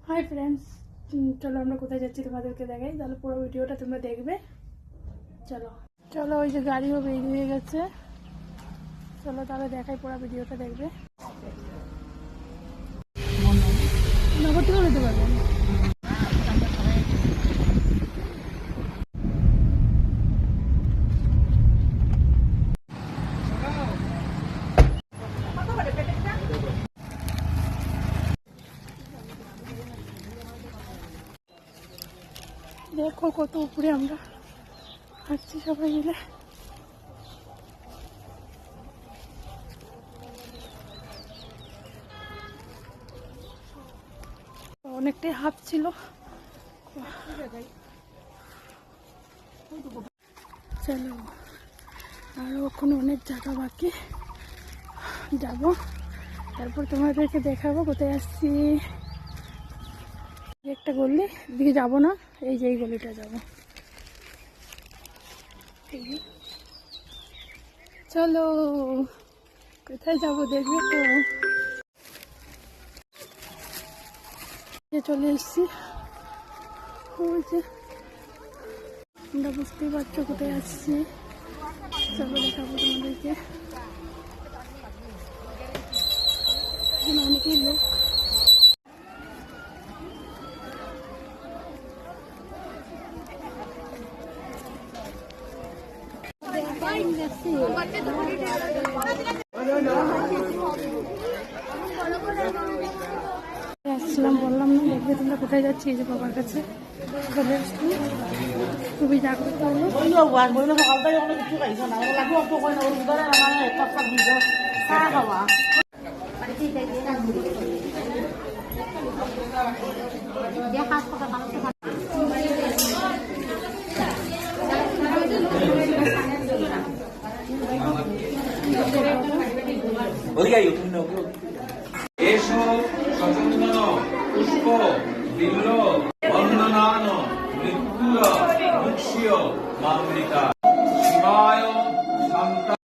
Hi friends, চলো আমরা কোথায় যাচ্ছি তোমাদেরকে দেখাই। তাহলে পুরো ভিডিওটা তোমরা দেখবে। চলো চলো, ওই যে গাড়িও বেরিয়ে গেছে। চলো তাহলে দেখাই, পুরো ভিডিওটা দেখবে। নগর থেকে যেতে পারবেন। দেখো কত উপরে আমরা হাঁটছি সবাই মিলে। অনেকটাই হাফ ছিল। চলো, আরো ওখানে অনেক জায়গা বাকি, যাব। তারপর তোমাদেরকে দেখাবো কোথায় আসছি। একটা গলি দিকে যাবো না, এই যে এই গলিটা যাবো। চলো কোথায় যাবো দেখবে তো। চলে এসছি, ওই যে তোমরা বুঝতেই পারছো কোথায় আসছি। চলো দেখাবো তোমাদেরকে। এখানে অনেকেই লোক। আসছিলাম, বললাম না দেখবে তোমরা কোথায় যাচ্ছি। এই যে বাবার কাছে চলে আসছি, খুবই জাগ্রত হলো। এসো সচন্দন পুষ্প বিল্ল বন্দনান মৃত্যুর মুক্ষীয় মামৃতা শিবায় শান্তা